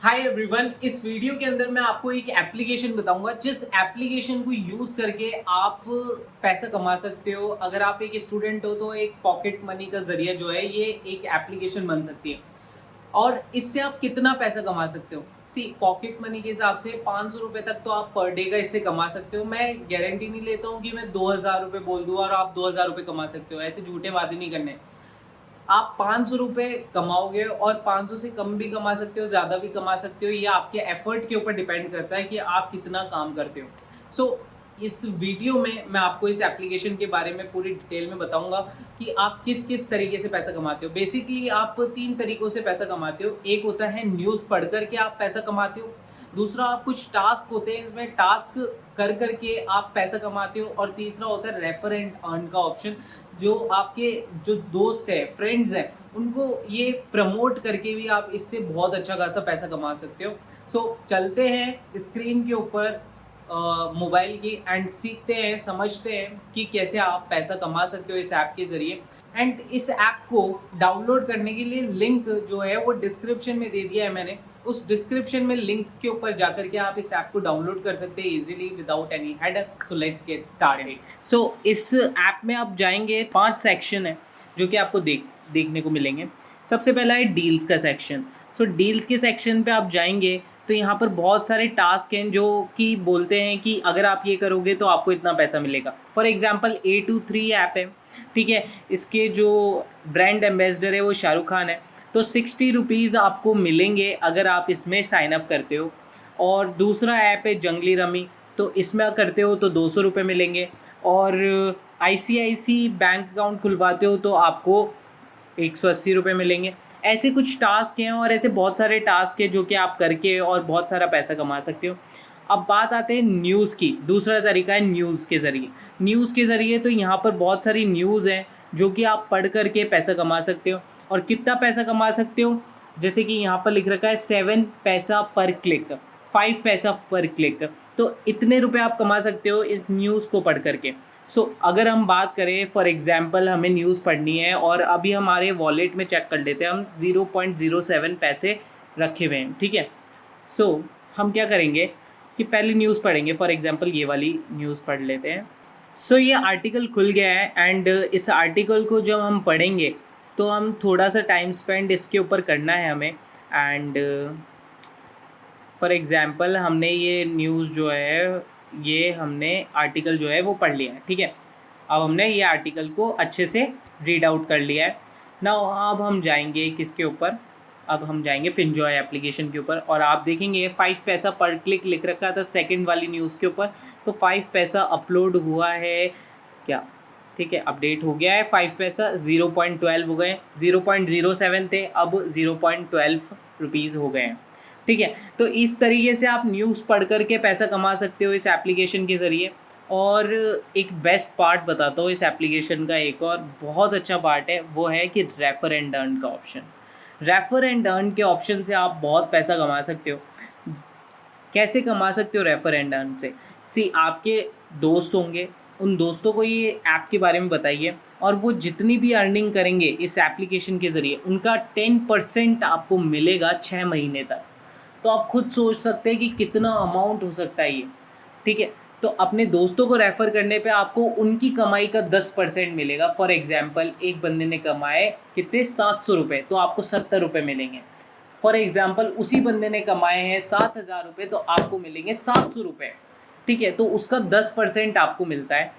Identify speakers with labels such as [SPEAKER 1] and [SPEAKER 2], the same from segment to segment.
[SPEAKER 1] Hi everyone, इस video के अंदर मैं आपको एक एप्लीकेशन बताऊंगा जिस एप्लीकेशन को यूज़ करके आप पैसा कमा सकते हो। अगर आप एक स्टूडेंट हो तो एक पॉकेट मनी का ज़रिया जो है ये एक एप्लीकेशन बन सकती है। और इससे आप कितना पैसा कमा सकते हो? सी पॉकेट मनी के हिसाब से 500 रुपये तक तो आप पर डे का इससे कमा सकते हो। मैं गारंटी नहीं लेता हूँ कि मैं 2000 रुपये बोल दूँ और आप 2000 रुपये कमा सकते हो। ऐसे झूठे वादे नहीं करने। आप 500 रुपये कमाओगे और 500 से कम भी कमा सकते हो, ज़्यादा भी कमा सकते हो। ये आपके एफर्ट के ऊपर डिपेंड करता है कि आप कितना काम करते हो। इस वीडियो में मैं आपको इस एप्लीकेशन के बारे में पूरी डिटेल में बताऊंगा कि आप किस किस तरीके से पैसा कमाते हो। बेसिकली आप 3 तरीकों से पैसा कमाते हो। एक होता है न्यूज़ पढ़ कर के आप पैसा कमाते हो। दूसरा, आप कुछ टास्क होते हैं, इसमें टास्क कर करके आप पैसा कमाते हो। और तीसरा होता है रेफर एंड अर्न का ऑप्शन, जो आपके जो दोस्त है, फ्रेंड्स हैं, उनको ये प्रमोट करके भी आप इससे बहुत अच्छा खासा पैसा कमा सकते हो। चलते हैं स्क्रीन के ऊपर मोबाइल की एंड सीखते हैं, समझते हैं कि कैसे आप पैसा कमा सकते हो इस ऐप के ज़रिए। एंड इस ऐप को डाउनलोड करने के लिए लिंक जो है वो डिस्क्रिप्शन में दे दिया है मैंने। उस डिस्क्रिप्शन में लिंक के ऊपर जाकर के आप इस ऐप को डाउनलोड कर सकते हैं easily without any headache. So let's get started. इस ऐप में आप जाएंगे, 5 सेक्शन है जो कि आपको देखने को मिलेंगे। सबसे पहला है डील्स का सेक्शन। डील्स के सेक्शन पे आप जाएंगे तो यहाँ पर बहुत सारे टास्क हैं जो कि बोलते हैं कि अगर आप ये करोगे तो आपको इतना पैसा मिलेगा। फॉर एग्जांपल A23 ऐप है, ठीक है। इसके जो ब्रांड एम्बेसडर है वो शाहरुख खान है। तो 60 रुपीज़ आपको मिलेंगे अगर आप इसमें साइन अप करते हो। और दूसरा ऐप है जंगली रमी, तो इसमें करते हो तो 200 रुपये मिलेंगे। और ICICI बैंक अकाउंट खुलवाते हो तो आपको 180 रुपये मिलेंगे। ऐसे कुछ टास्क हैं और ऐसे बहुत सारे टास्क हैं जो कि आप करके और बहुत सारा पैसा कमा सकते हो। अब बात आते हैं न्यूज़ की। दूसरा तरीका है न्यूज़ के ज़रिए। न्यूज़ के ज़रिए तो यहाँ पर बहुत सारी न्यूज़ हैं जो कि आप पढ़ करके पैसा कमा सकते हो। और कितना पैसा कमा सकते हो, जैसे कि यहाँ पर लिख रखा है 7 पैसा पर क्लिक, 5 पैसा पर क्लिक। तो इतने रुपए आप कमा सकते हो इस न्यूज़ को पढ़ करके। अगर हम बात करें, फॉर एग्जांपल हमें न्यूज़ पढ़नी है और अभी हमारे वॉलेट में चेक कर लेते हैं, हम 0.07 पैसे रखे हुए हैं, ठीक है। हम क्या करेंगे कि पहले न्यूज़ पढ़ेंगे। फॉर एग्जांपल ये वाली न्यूज़ पढ़ लेते हैं। ये आर्टिकल खुल गया है एंड इस आर्टिकल को जब हम पढ़ेंगे तो हम थोड़ा सा टाइम स्पेंड इसके ऊपर करना है हमें। एंड फॉर एग्ज़ाम्पल हमने ये न्यूज़ जो है, ये हमने आर्टिकल जो है वो पढ़ लिया है, ठीक है। अब हमने ये आर्टिकल को अच्छे से रीड आउट कर लिया है ना। अब हम जाएंगे किसके ऊपर, अब हम जाएंगे फिनजॉय एप्लीकेशन के ऊपर और आप देखेंगे 5 पैसा पर क्लिक लिख रखा था सेकंड वाली न्यूज़ के ऊपर। तो 5 पैसा अपलोड हुआ है क्या, ठीक है, अपडेट हो गया है। 5 पैसा 0.12 हो गए, 0.07 थे, अब 0.12 रुपीज़ हो गए हैं, ठीक है। तो इस तरीके से आप न्यूज़ पढ़ कर के पैसा कमा सकते हो इस एप्लीकेशन के ज़रिए। और एक बेस्ट पार्ट बताता हूँ इस एप्लीकेशन का, एक और बहुत अच्छा पार्ट है, वो है कि रेफर एंड अर्न का ऑप्शन। रेफर एंड अर्न के ऑप्शन से आप बहुत पैसा कमा सकते हो। कैसे कमा सकते हो रेफर एंड अर्न से? आपके दोस्त होंगे, उन दोस्तों को ये ऐप के बारे में बताइए और वो जितनी भी अर्निंग करेंगे इस एप्लीकेशन के ज़रिए उनका 10% आपको मिलेगा 6 महीने तक। तो आप खुद सोच सकते हैं कि कितना अमाउंट हो सकता है ये, ठीक है। तो अपने दोस्तों को रेफ़र करने पे आपको उनकी कमाई का 10% मिलेगा। फॉर एग्जांपल एक बंदे ने कमाए कितने, 700 रुपये, तो आपको 70 रुपये मिलेंगे। फॉर एग्जांपल उसी बंदे ने कमाए हैं 7000 रुपये, तो आपको मिलेंगे 700 रुपये, ठीक है। तो उसका 10% आपको मिलता है।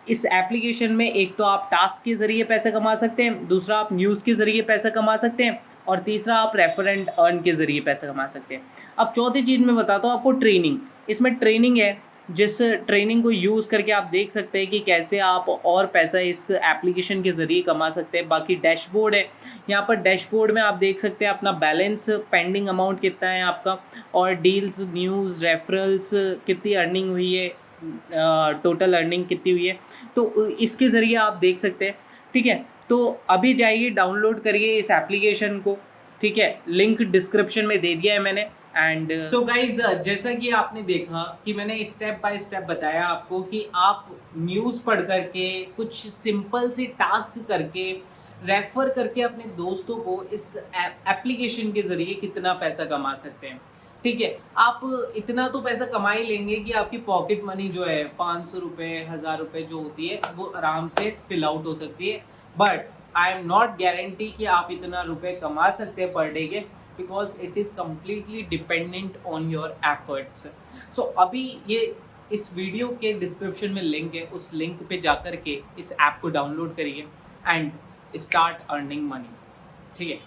[SPEAKER 1] इस एप्लीकेशन में एक तो आप टास्क के ज़रिए पैसा कमा सकते हैं, दूसरा आप न्यूज़ के ज़रिए पैसा कमा सकते हैं, और तीसरा आप रेफर एंड अर्न के ज़रिए पैसा कमा सकते हैं। अब चौथी चीज़ मैं बताता हूँ आपको, ट्रेनिंग। इसमें ट्रेनिंग है, जिस ट्रेनिंग को यूज़ करके आप देख सकते हैं कि कैसे आप और पैसा इस एप्लीकेशन के ज़रिए कमा सकते हैं। बाकी डैशबोर्ड है, यहाँ पर डैशबोर्ड में आप देख सकते हैं अपना बैलेंस, पेंडिंग अमाउंट कितना है आपका, और डील्स, न्यूज़, रेफरल्स, कितनी अर्निंग हुई है, टोटल अर्निंग कितनी हुई है, तो इसके ज़रिए आप देख सकते हैं, ठीक है। तो अभी जाइए डाउनलोड करिए इस एप्लीकेशन को, ठीक है। लिंक डिस्क्रिप्शन में दे दिया है मैंने। एंड गाइज, जैसा कि आपने देखा कि मैंने स्टेप बाय स्टेप बताया आपको कि आप न्यूज़ पढ़ करके, कुछ सिंपल से टास्क करके रेफर करके अपने दोस्तों को इस एप्लीकेशन के ज़रिए कितना पैसा कमा सकते हैं। ठीक है, आप इतना तो पैसा कमा ही लेंगे कि आपकी पॉकेट मनी जो है 500 रुपये, 1000 रुपये जो होती है वो आराम से फिल आउट हो सकती है। But I am not guarantee कि आप इतना रुपए कमा सकते हैं पर डे के, because it is completely dependent on your efforts. So अभी ये इस वीडियो के डिस्क्रिप्शन में लिंक है, उस लिंक पे जाकर के इस ऐप को डाउनलोड करिए एंड स्टार्ट अर्निंग मनी। ठीक है,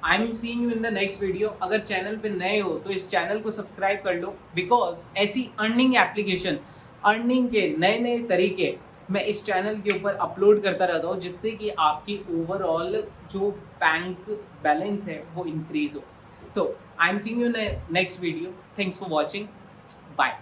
[SPEAKER 1] आई am seeing you in the next video. अगर चैनल पे नए हो तो इस चैनल को सब्सक्राइब कर लो, बिकॉज ऐसी अर्निंग एप्लीकेशन, अर्निंग के नए नए तरीके मैं इस चैनल के ऊपर अपलोड करता रहता हूँ, जिससे कि आपकी ओवरऑल जो बैंक बैलेंस है वो इंक्रीज हो। So I am seeing you in next video. Thanks for watching, bye.